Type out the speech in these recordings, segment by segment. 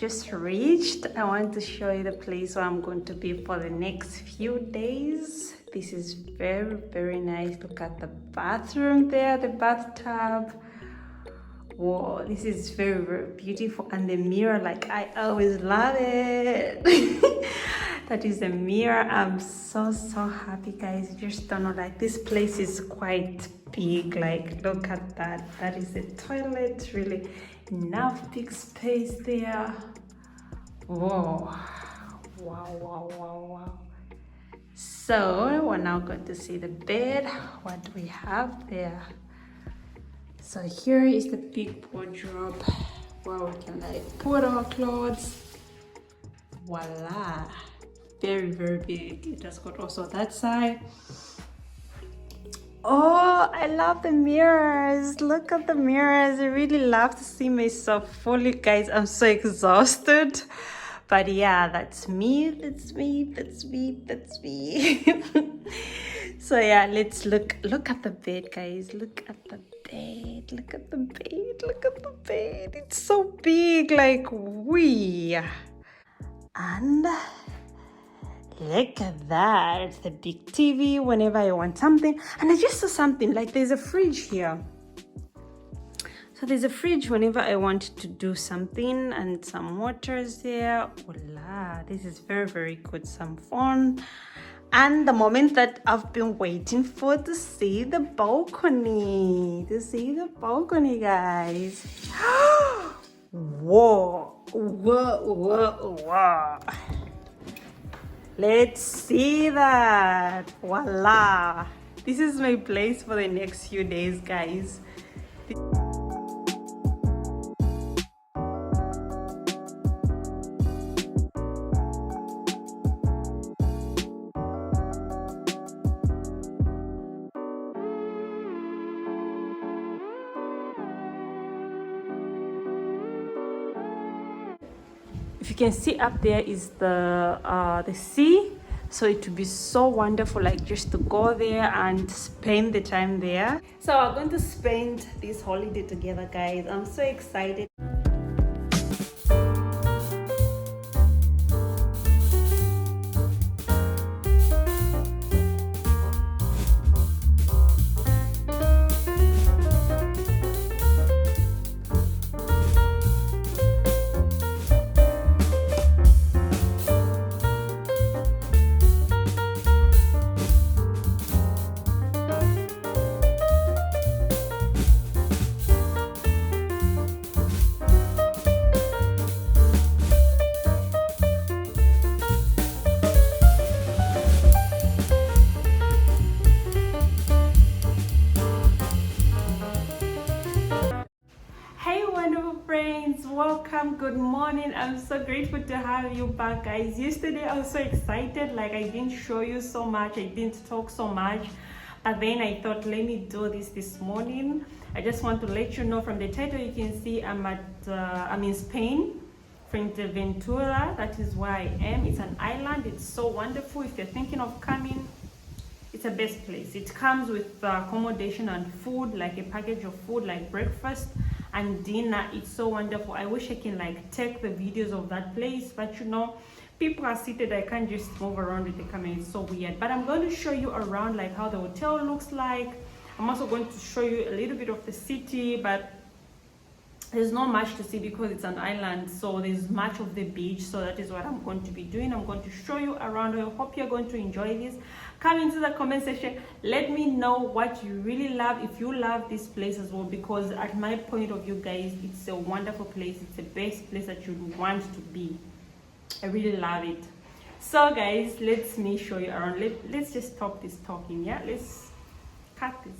just reached. I want to show you the place where I'm going to be for the next few days. This is very, very nice. Look at the bathroom there, the bathtub. Whoa, this is very, very beautiful. And the mirror, like, I always love it. That is the mirror. I'm so happy, guys. You just don't know, like, this place is quite big. Like, look at that. That is the toilet. Really enough big space there. Whoa, wow. So we're now going to see the bed. What do we have there? So here is the big wardrobe where we can like put our clothes. Voila, very, very big. It has got also that side. Oh, I love the mirrors. Look at the mirrors. I really love to see myself fully, guys. I'm so exhausted. But yeah, that's me. So yeah, let's look at the bed, guys. Look at the bed. It's so big, like wee. And look at that. It's the big TV whenever I want something. And I just saw something, like there's a fridge here. So there's a fridge whenever I want to do something, and some waters there. Voila, this is very, very good. Some phone. And the moment that I've been waiting for, to see the balcony. Guys. Whoa. Let's see that. Voila. This is my place for the next few days, guys. If you can see up there is the sea, so it would be so wonderful, like just to go there and spend the time there. So we're going to spend this holiday together, guys. I'm so excited. Welcome, good morning. I'm so grateful to have you back, guys. Yesterday I was so excited, like I didn't show you so much, I didn't talk so much, but then I thought, let me do this morning. I just want to let you know, from the title you can see I'm in Spain, Fuerteventura. That is where I am. It's an island. It's so wonderful. If you're thinking of coming, it's the best place. It comes with accommodation and food, like a package of food, like breakfast and dinner. It's so wonderful. I wish I can like take the videos of that place, but you know, people are seated. I can't just move around with the camera. It's so weird. But I'm going to show you around, like how the hotel looks like. I'm also going to show you a little bit of the city, but there's not much to see because it's an island, so there's much of the beach. So that is what I'm going to be doing. I'm going to show you around. I hope you're going to enjoy this. Come into the comment section, let me know what you really love, if you love this place as well, because at my point of view, guys, it's a wonderful place. It's the best place that you'd want to be. I really love it. So guys, let me show you around. Let's just stop this talking. Yeah, let's cut this.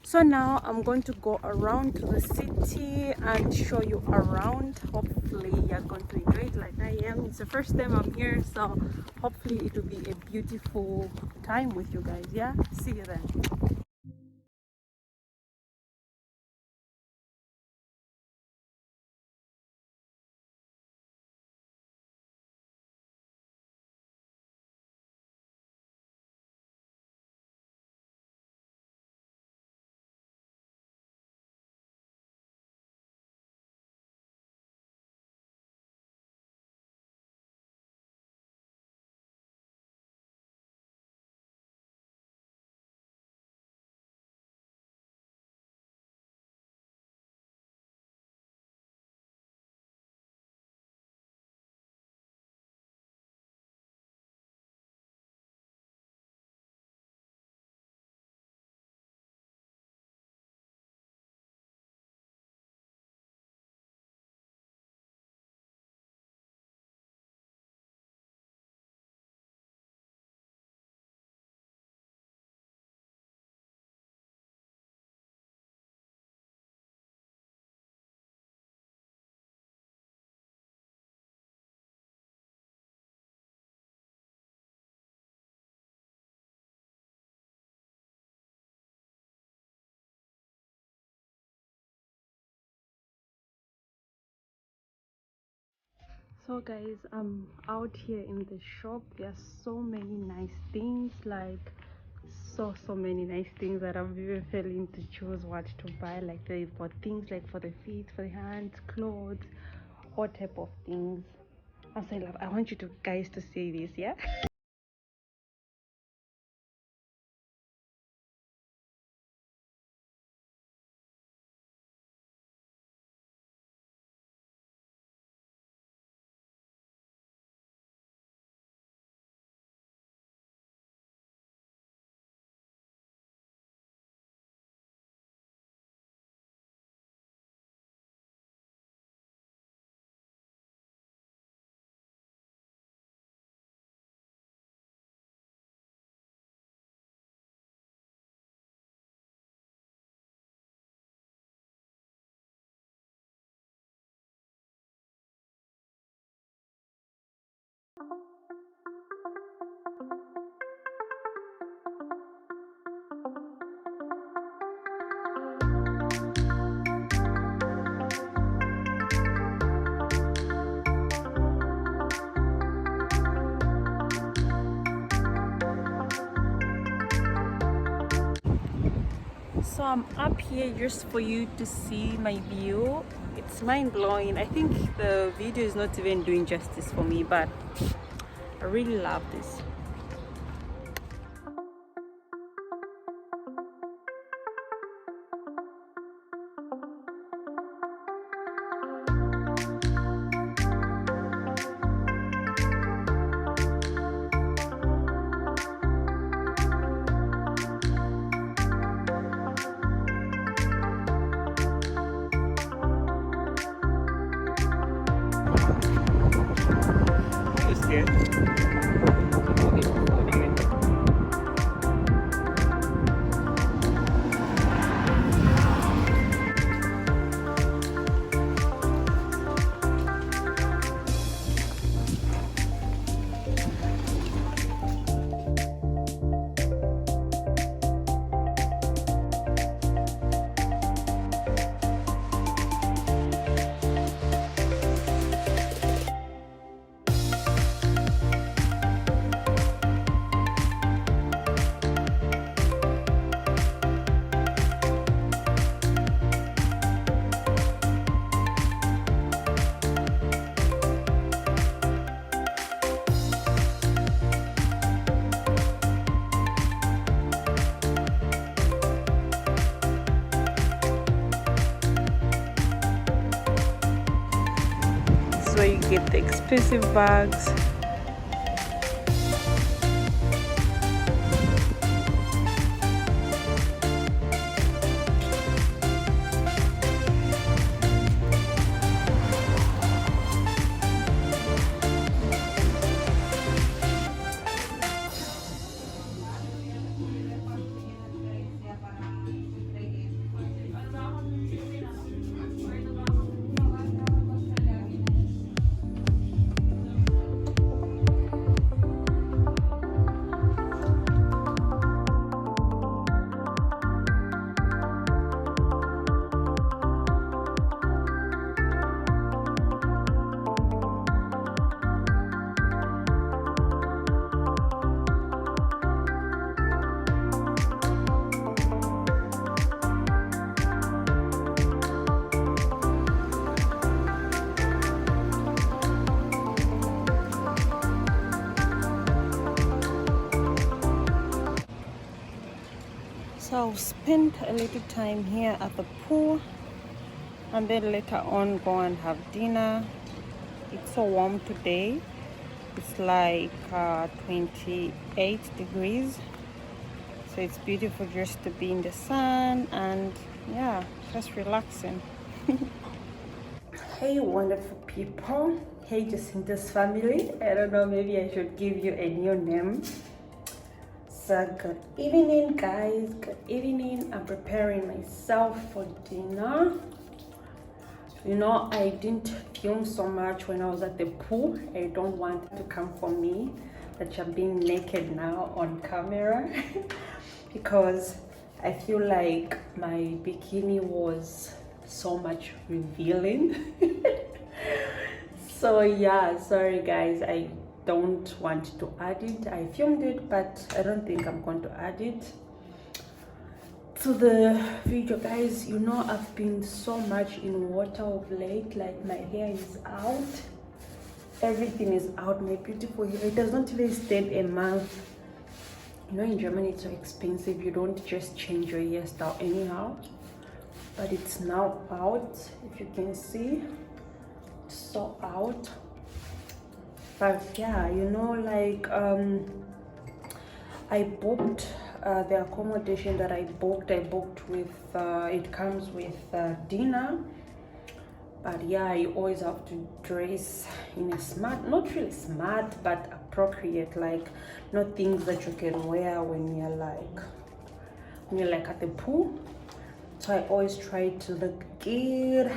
So now I'm going to go around to the city and show you around. Hopefully you're going to enjoy it like I am. It's the first time I'm here, so hopefully it will be a beautiful time with you guys. Yeah, see you then. So guys, I'm out here in the shop. There are so many nice things, like so many nice things that I'm even failing to choose what to buy. Like they've got things like for the feet, for the hands, clothes, all type of things. Also, I want you to guys to see this, yeah. So I'm up here just for you to see my view. It's mind-blowing. I think the video is not even doing justice for me, but I really love this. Where you get the expensive bags. spend a little time here at the pool and then later on go and have dinner. It's so warm today. It's like 28 degrees, so it's beautiful just to be in the sun and yeah, just relaxing. Hey wonderful people, hey Jacinta's family. I don't know, maybe I should give you a new name. So good evening guys, good evening. I'm preparing myself for dinner. You know, I didn't film so much when I was at the pool. I don't want it to come for me that I'm being naked now on camera because I feel like my bikini was so much revealing. So yeah, sorry guys, I don't want to add it. I filmed it, but I don't think I'm going to add it to the video, guys. You know, I've been so much in water of late. Like my hair is out, everything is out. My beautiful hair, it does not even stay a month. You know, in Germany it's so expensive, you don't just change your hairstyle anyhow. But it's now out, if you can see, it's so out. But yeah, you know, like I booked the accommodation that I booked with it comes with dinner. But yeah, you always have to dress in a smart, not really smart, but appropriate, like not things that you can wear when you're like at the pool. So I always try to look good,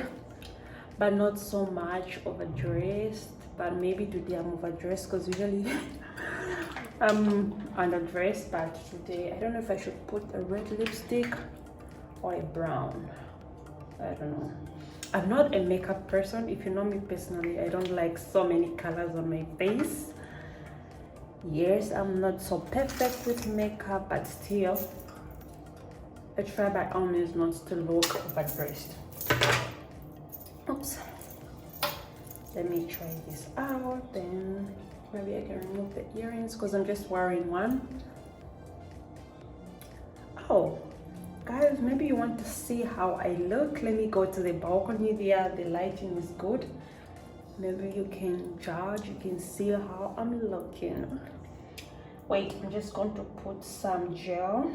but not so much overdressed. But maybe today I'm overdressed because usually I'm underdressed. But today I don't know if I should put a red lipstick or a brown. I don't know. I'm not a makeup person. If you know me personally, I don't like so many colors on my face. Yes, I'm not so perfect with makeup, but still I try by all means not to look overdressed. Oops. Let me try this out, then maybe I can remove the earrings because I'm just wearing one. Oh, guys, maybe you want to see how I look. Let me go to the balcony there. The lighting is good. Maybe you can judge, you can see how I'm looking. Wait, I'm just going to put some gel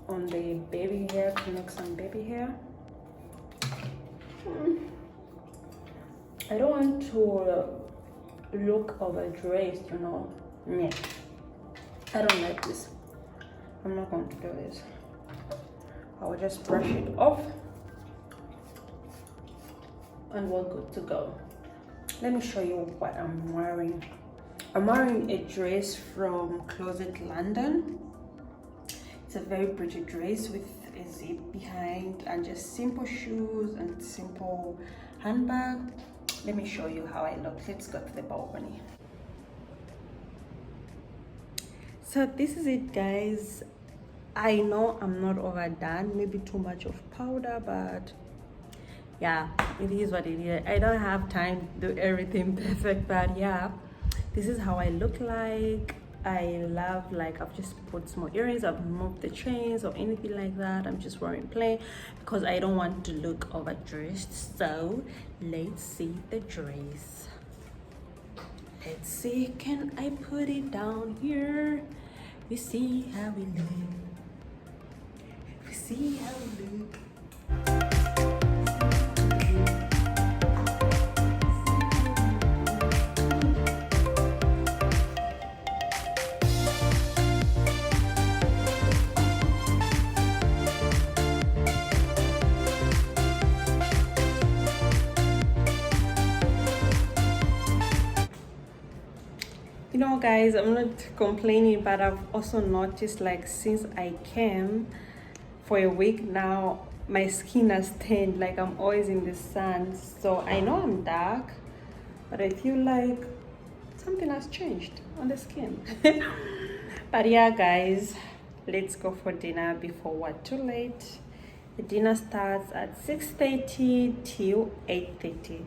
on the baby hair to make some baby hair. I don't want to look overdressed, you know. Yeah, I don't like this. I'm not going to do this. I will just brush it off and we're good to go. Let me show you what I'm wearing. I'm wearing a dress from Closet London. It's a very pretty dress with a zip behind and just simple shoes and simple handbag. Let me show you how I look. Let's go to the balcony. So this is it, guys. I know I'm not overdone, maybe too much of powder, but yeah, it is what it is. I don't have time to do everything perfect, but yeah, this is how I look like. I love, like, I've just put small earrings, I've removed the chains or anything like that. I'm just wearing plain because I don't want to look overdressed. So let's see the dress. Let's see, can I put it down here? We see how we look. We see how we look. You know, guys, I'm not complaining, but I've also noticed, like, since I came for a week now, my skin has tanned. Like, I'm always in the sun, so I know I'm dark, but I feel like something has changed on the skin. But yeah, guys, let's go for dinner before we're too late. The dinner starts at 6:30 till 8:30.